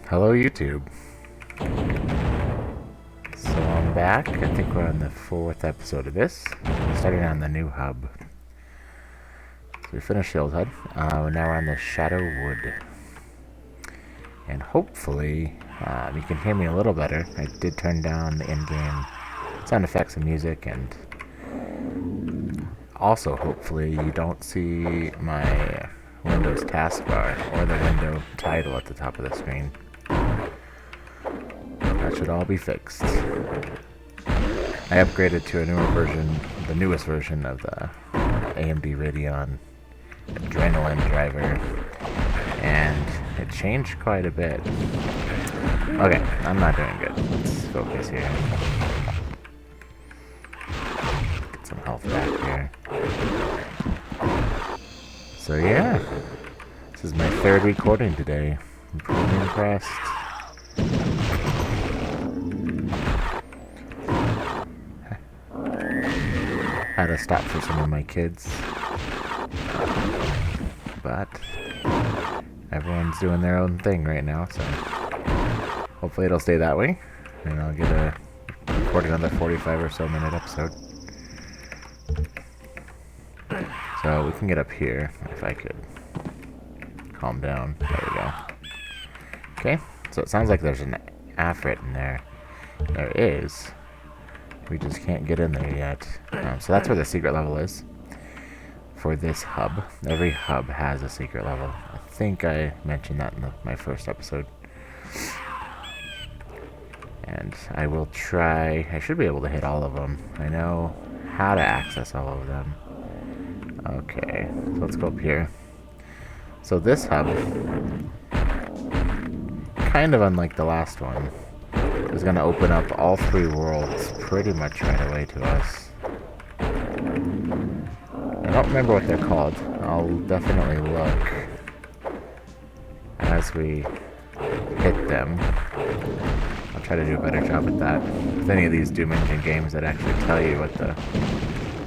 Hello YouTube. So I'm back. I think we're on the 4th episode of this. Starting on the new hub. So we finished the old hub. Now we're on the Shadow Wood. And hopefully you can hear me a little better. I did turn down the in-game sound effects and music, and also hopefully you don't see my Windows taskbar or the window title at the top of the screen. That should all be fixed. I upgraded to a newer version, the newest version of the AMD Radeon Adrenaline driver, and it changed quite a bit. Okay, I'm not doing good. Let's focus here. Get some health back here. So yeah, this is my 3rd recording today. I'm pretty impressed. Had to stop for some of my kids, but everyone's doing their own thing right now, so hopefully it'll stay that way, and I'll get a record another 45 or so minute episode. So we can get up here if I could calm down. There we go. Okay, so it sounds like there's an Afrit in there. There is. We just can't get in there yet. So that's where the secret level is for this hub. Every hub has a secret level. I think I mentioned that in my first episode. And I will try. I should be able to hit all of them. I know how to access all of them. Okay, so let's go up here. So this hub, kind of unlike the last one, is going to open up all 3 worlds pretty much right away to us. I don't remember what they're called. I'll definitely look as we hit them. I'll try to do a better job at that. With any of these Doom Engine games that actually tell you what the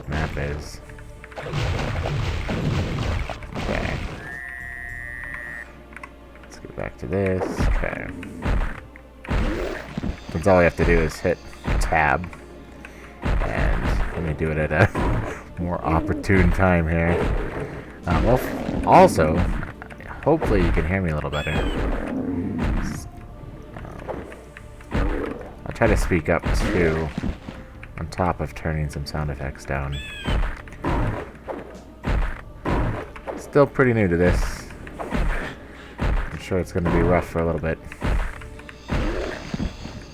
map is. Okay. Let's get back to this. Okay. Since all we have to do is hit tab, and let me do it at a more opportune time here. Well, also, hopefully you can hear me a little better. I'll try to speak up too, on top of turning some sound effects down. Still pretty new to this. I'm sure it's going to be rough for a little bit.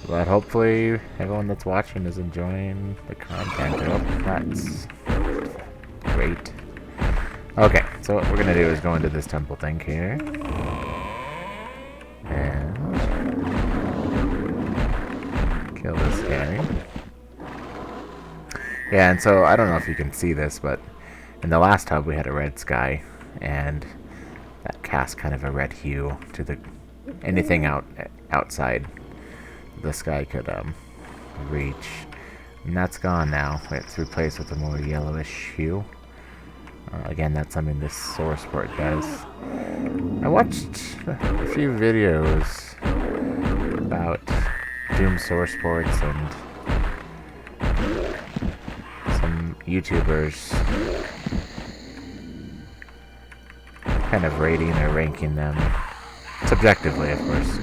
But hopefully everyone that's watching is enjoying the content. Oh, that's great. Okay, so what we're going to do is go into this temple thing here. And kill this guy. Yeah, and so I don't know if you can see this, but in the last hub we had a red sky, and that cast kind of a red hue to the anything outside the sky could reach, and that's gone now. It's replaced with a more yellowish hue. Again, that's something this source port does. I watched a few videos about Doom source ports and some YouTubers kind of rating or ranking them subjectively, of course.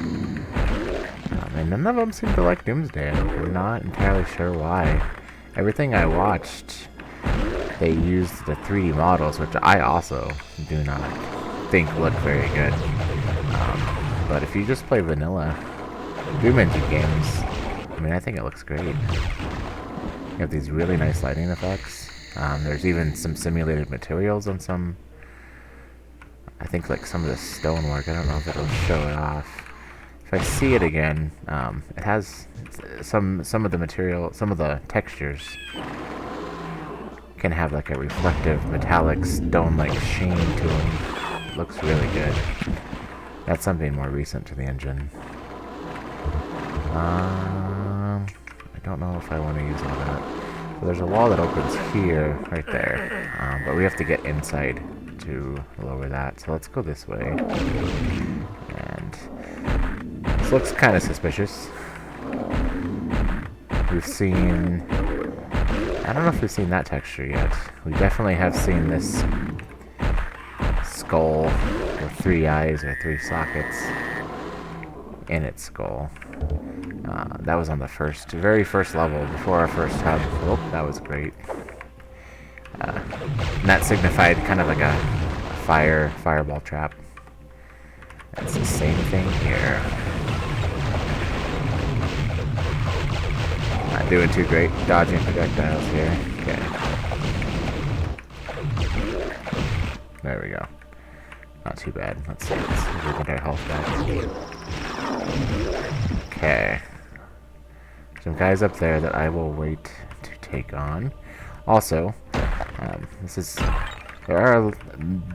And none of them seem to like Doomsday. I'm not entirely sure why. Everything I watched, they used the 3D models, which I also do not think look very good. But if you just play vanilla Doom Engine games, I mean, I think it looks great. You have these really nice lighting effects. There's even some simulated materials on some, I think like some of the stonework. I don't know if it'll show it off. If I see it again, it has some of the material, some of the textures can have like a reflective metallic stone-like sheen to them. It looks really good. That's something more recent to the engine. I don't know if I want to use all that. So there's a wall that opens here, right there, but we have to get inside to lower that. So let's go this way. And This looks kind of suspicious. We've seen... I don't know if we've seen that texture yet. We definitely have seen this skull with 3 eyes or 3 sockets in its skull. That was on the very first level, before our first hub. Oh, that was great. And that signified kind of like a fireball trap. It's the same thing here. Not doing too great dodging projectiles here. Okay. There we go. Not too bad. Let's see. Let's see if we can get our health back. Okay. Some guys up there that I will wait to take on. Also, there are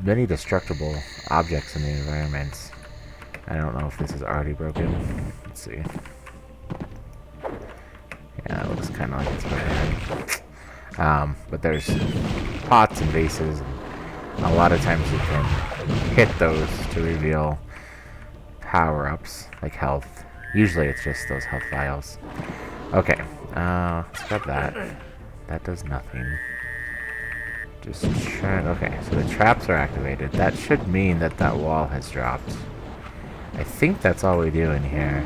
many destructible objects in the environment. I don't know if this is already broken. Let's see. Yeah, it looks kind of like it's broken. But there's pots and vases, and a lot of times you can hit those to reveal power-ups, like health. Usually it's just those health vials. Okay, let's grab that. That does nothing. Just trying... Okay, so the traps are activated. That should mean that that wall has dropped. I think that's all we do in here.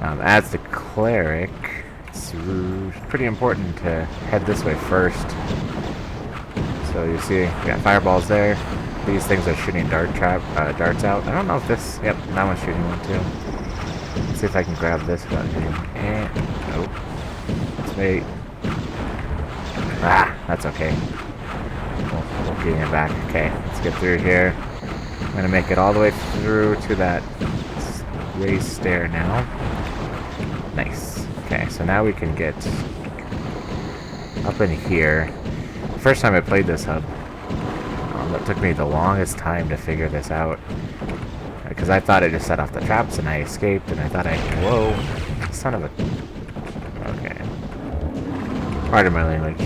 As the Cleric, it's pretty important to head this way first. So you see, we got fireballs there. These things are shooting darts out. I don't know if this... Yep, that one's shooting one too. Let's see if I can grab this without hitting. Nope. Let's wait. Ah, that's okay. We'll get it back. Okay, let's get through here. I'm gonna make it all the way through to that raised stair now. Nice. Okay, so now we can get up in here. First time I played this hub, that took me the longest time to figure this out. Because I thought I just set off the traps and I escaped, and I thought whoa, son of a... Okay. Pardon my language.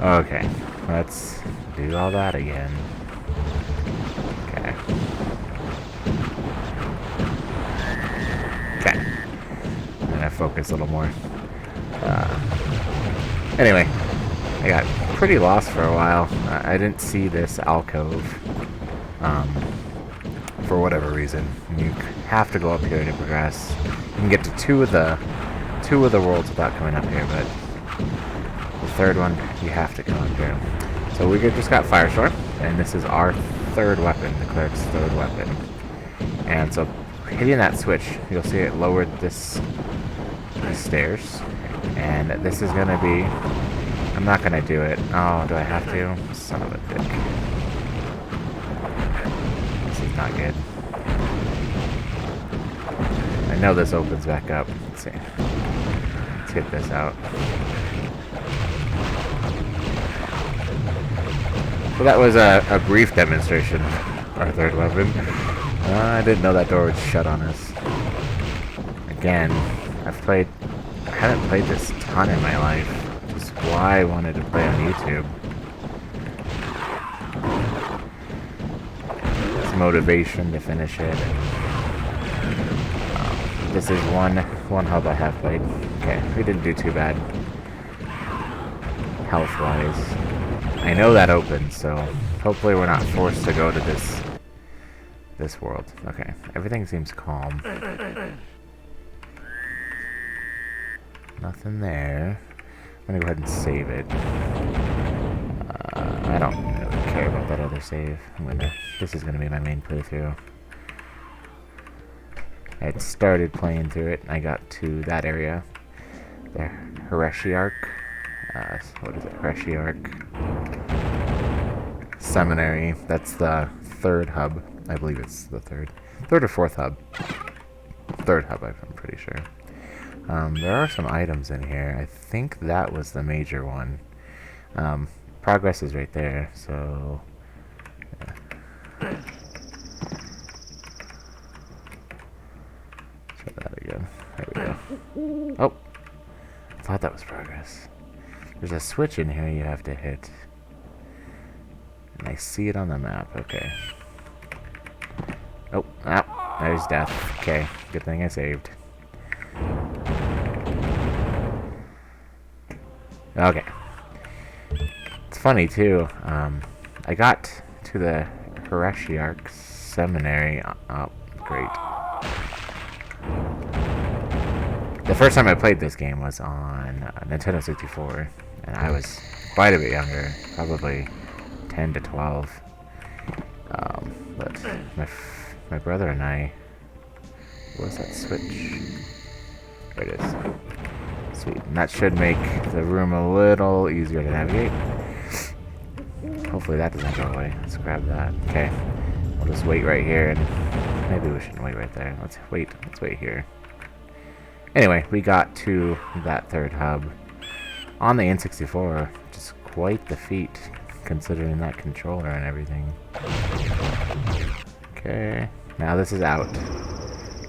Okay, let's do all that again. Okay. Okay. I'm gonna focus a little more. Anyway, I got pretty lost for a while. I didn't see this alcove. For whatever reason. You have to go up here to progress. You can get to two of the worlds without coming up here, but the third one, you have to come up here. So we just got Firestorm, and this is our third weapon, the Cleric's third weapon. And so hitting that switch, you'll see it lowered these stairs, and this is gonna be... I'm not gonna do it. Oh, do I have to? Son of a dick. This is not good. I know this opens back up. Let's see. Let's get this out. So that was a brief demonstration of our third weapon. I didn't know that door would shut on us. Again, I haven't played this a ton in my life. Which is why I wanted to play on YouTube. It's motivation to finish it. This is one hub I have played. Okay, we didn't do too bad. Health-wise. I know that opens, so hopefully we're not forced to go to this world. Okay, everything seems calm. Nothing there. I'm gonna go ahead and save it. I don't really care about that other save. This is gonna be my main playthrough. I had started playing through it, and I got to that area. The Heretic. What is it? Heretic. Seminary. That's the third hub. I believe it's the third. Third or fourth hub. Third hub, I'm pretty sure. There are some items in here. I think that was the major one. Progress is right there, so... Yeah. Try that again. There we go. Oh! I thought that was progress. There's a switch in here you have to hit. And I see it on the map. Okay. Oh, ah. there's death. Okay, good thing I saved. Okay. It's funny, too. I got to the Heretic Seminary. Oh, great. The first time I played this game was on Nintendo 64, and I was quite a bit younger, probably 10 to 12. But my brother and I... What was that switch? There it is. Sweet. And that should make the room a little easier to navigate. Hopefully that doesn't go away. Let's grab that. Okay. We'll just wait right here, and maybe we shouldn't wait right there. Let's wait here. Anyway, we got to that third hub on the N64, which is quite the feat, considering that controller and everything. Okay, now this is out.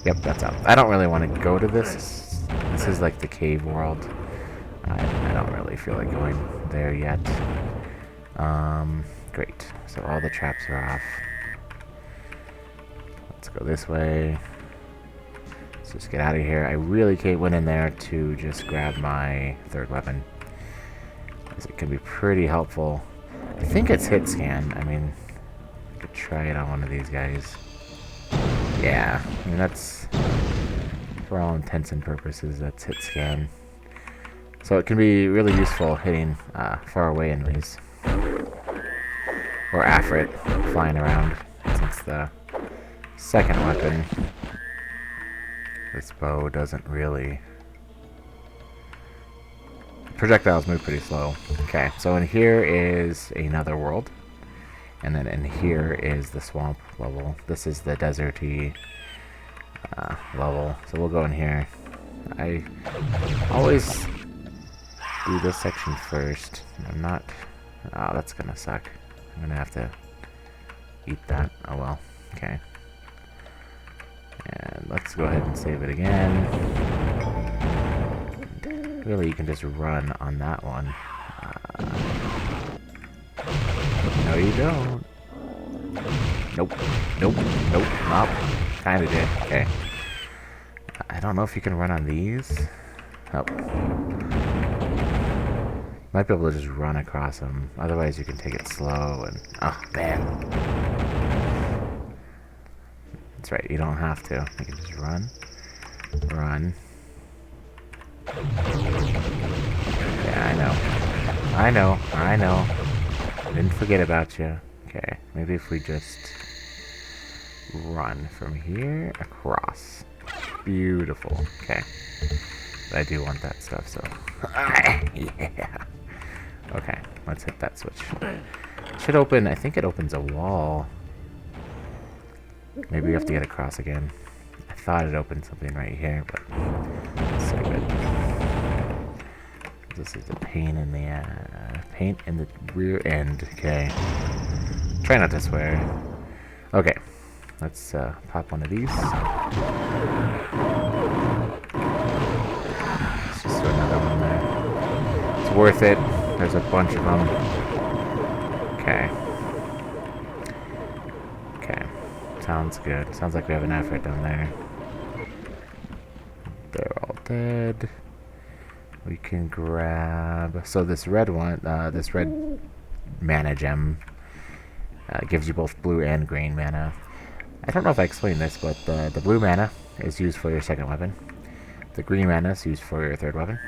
Yep, that's out. I don't really want to go to this. This is like the cave world. I don't really feel like going there yet. Great. So all the traps are off. Let's go this way. Let's just get out of here. I really went in there to just grab my third weapon, because it can be pretty helpful. I think it's hit scan. I mean, I could try it on one of these guys. Yeah, I mean, that's, for all intents and purposes, that's hit scan. So it can be really useful hitting far away enemies. Or Afrit flying around, since the second weapon, this bow doesn't really... Projectiles move pretty slow. Okay, so in here is another world. And then in here is the swamp level. This is the deserty level. So we'll go in here. I always do this section first. I'm not... Oh, that's gonna suck. I'm gonna have to eat that. Oh well. Okay. And let's go ahead and save it again. Really, you can just run on that one. No, you don't. Nope. Nope. Nope. Nope. Kinda did. Okay. I don't know if you can run on these. Oh. Might be able to just run across them. Otherwise, you can take it slow and... Oh, man. That's right. You don't have to. You can just run. Run. Yeah, I know. I know. I know. I didn't forget about you. Okay. Maybe if we just run from here across. Beautiful. Okay. I do want that stuff, so... Yeah. Okay, let's hit that switch. It should open... I think it opens a wall. Maybe we have to get across again. I thought it opened something right here, but... So good. This is a pain in the rear end. Okay. Try not to swear. Okay. Let's pop one of these. Let's just throw another one there. It's worth it. There's a bunch of them. Okay. Okay. Sounds good. Sounds like we have an effort down there. They're all dead. We can grab... So this red one, this red mana gem gives you both blue and green mana. I don't know if I explained this, but the blue mana is used for your second weapon. The green mana is used for your third weapon.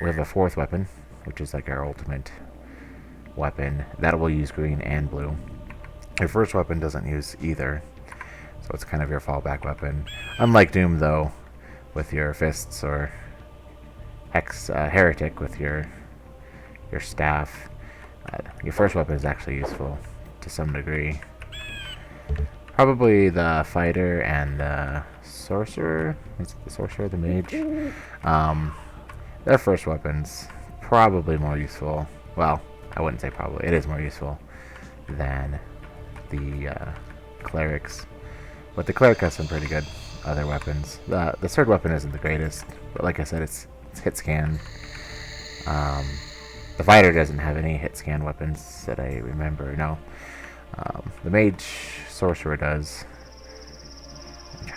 We have a fourth weapon, which is like our ultimate weapon. That will use green and blue. Your first weapon doesn't use either, so it's kind of your fallback weapon. Unlike Doom, though, with your fists, or Heretic with your staff, your first weapon is actually useful to some degree. Probably the fighter and the sorcerer. Is it the sorcerer, the mage? Their first weapons probably more useful. Well, I wouldn't say probably. It is more useful than the clerics. But the cleric has some pretty good other weapons. The third weapon isn't the greatest, but like I said, it's hit scan. The fighter doesn't have any hit scan weapons that I remember. No. The mage sorcerer does.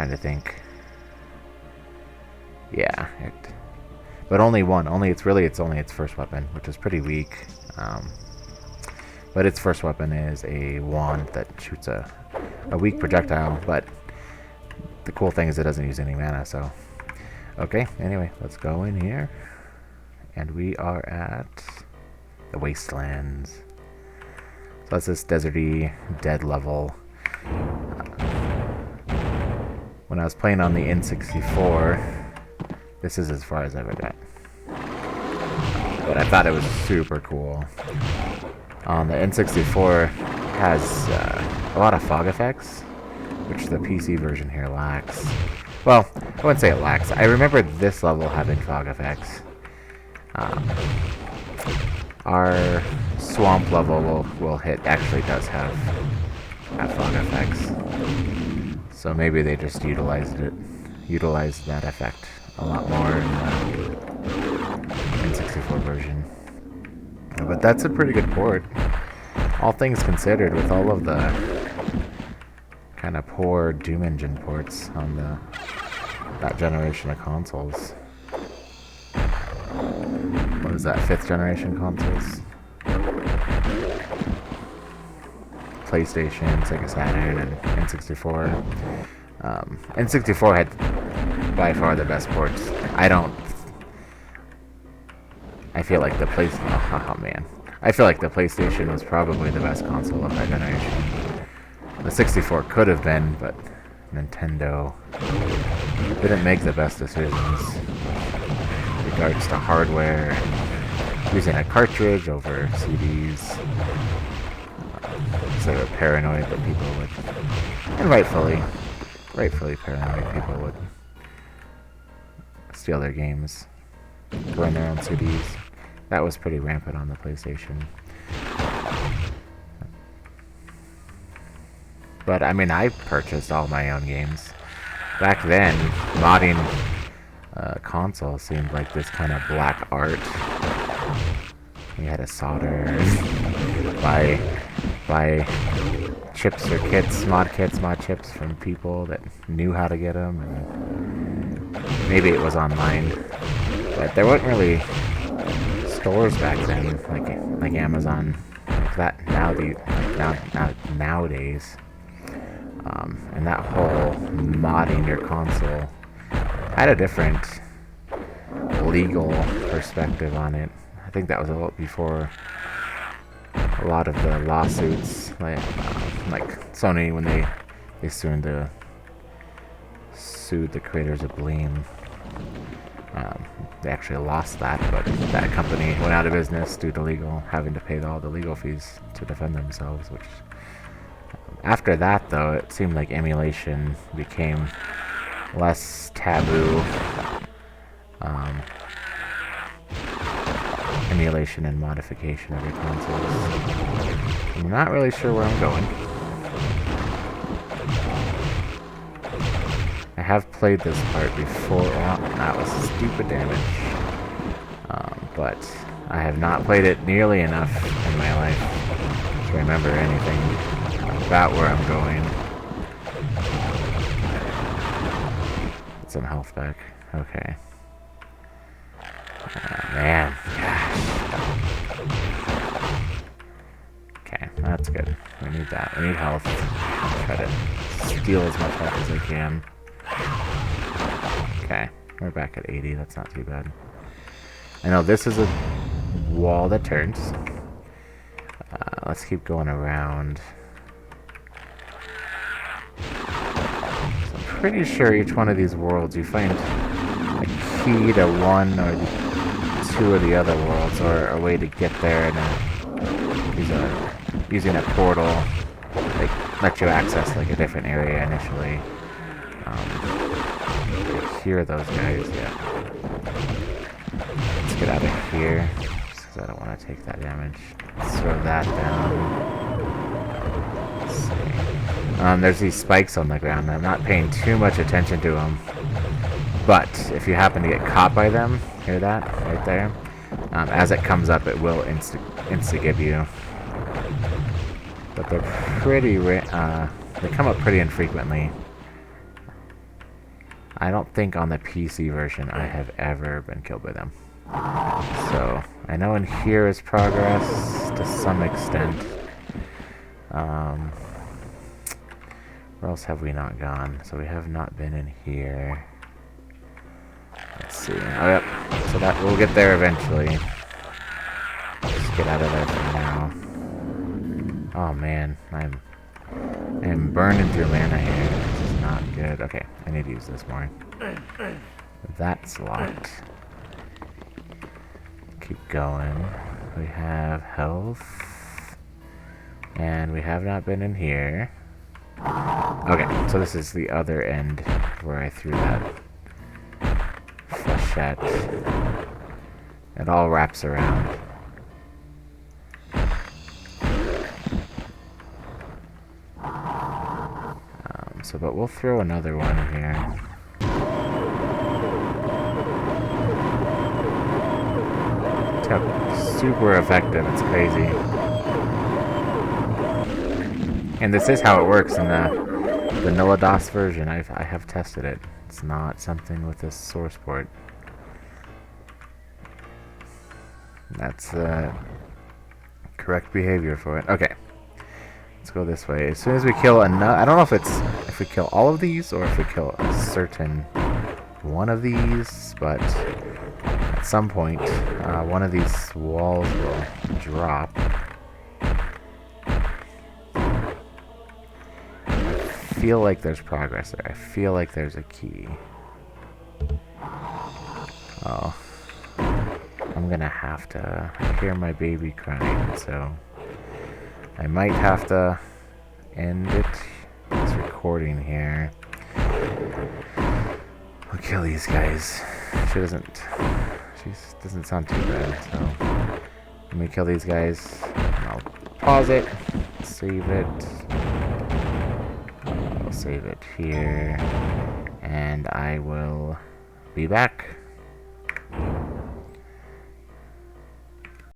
trying to think. Yeah, but only one. It's only its first weapon, which is pretty weak. But its first weapon is a wand that shoots a weak projectile. But the cool thing is it doesn't use any mana. So, okay. Anyway, let's go in here, and we are at the Wastelands. So that's this deserty, dead level. When I was playing on the N64, this is as far as I ever got. But I thought it was super cool. The N64 has a lot of fog effects, which the PC version here lacks. Well, I wouldn't say it lacks. I remember this level having fog effects. Our swamp level will hit actually does have fog effects. So maybe they just utilized that effect a lot more in the N64 version. But that's a pretty good port. All things considered, with all of the kind of poor Doom Engine ports on that generation of consoles. What is that, 5th generation consoles? PlayStation, Sega Saturn, and N64. N64 had by far the best ports. I feel like the PlayStation was probably the best console of that generation. The 64 could have been, but Nintendo didn't make the best decisions in regards to hardware, using a cartridge over CDs. So they were paranoid that people would, and rightfully paranoid people would steal their games, run their own CDs. That was pretty rampant on the PlayStation. But I mean, I purchased all my own games. Back then, modding console seemed like this kind of black art. You had to solder, buy chips or kits, mod chips from people that knew how to get them, and maybe it was online, but there weren't really stores back then, like Amazon, like that nowadays. And that whole modding your console had a different legal perspective on it. I think that was a lot before a lot of the lawsuits, like Sony when they sued the creators of Bleem. They actually lost that, but that company went out of business due to having to pay all the legal fees to defend themselves. Which after that, though, it seemed like emulation became less taboo. Emulation and modification of your consoles. I'm not really sure where I'm going. I have played this part before. Well, that was stupid damage. But I have not played it nearly enough in my life to remember anything about where I'm going. Get some health back. Okay. Man, gosh. Okay, that's good. We need that. We need health. Try to steal as much health as I can. Okay, we're back at 80. That's not too bad. I know this is a wall that turns. Let's keep going around. So I'm pretty sure each one of these worlds you find a key to one or two of the other worlds, or a way to get there, and using a portal let you access like a different area initially. Hear those guys, yeah. Let's get out of here, just because I don't want to take that damage. Let's throw that down. Let's see. There's these spikes on the ground. I'm not paying too much attention to them, but if you happen to get caught by them, hear that right there? As it comes up, it will insta-give you. But they're pretty they come up pretty infrequently. I don't think on the PC version I have ever been killed by them. So, I know in here is progress to some extent. Where else have we not gone? So we have not been in here. Let's see. Oh, yep. So that we'll get there eventually. Just get out of there for now. Oh man, I am burning through mana here. This is not good. Okay, I need to use this more. That's locked. Keep going. We have health. And we have not been in here. Okay, so this is the other end where I threw that flechette. It all wraps around. But we'll throw another one here. It's super effective, it's crazy. And this is how it works in the vanilla DOS version. I have tested it. It's not something with this source port. That's correct behavior for it. Okay. Let's go this way. As soon as we kill enough, I don't know if we kill all of these or if we kill a certain one of these, but at some point, one of these walls will drop. I feel like there's progress there. I feel like there's a key. Oh. I'm gonna have to hear my baby crying, so I might have to end this recording here. I'll kill these guys. She doesn't sound too bad, so let me kill these guys. I'll pause it, save it. I'll save it here, and I will be back.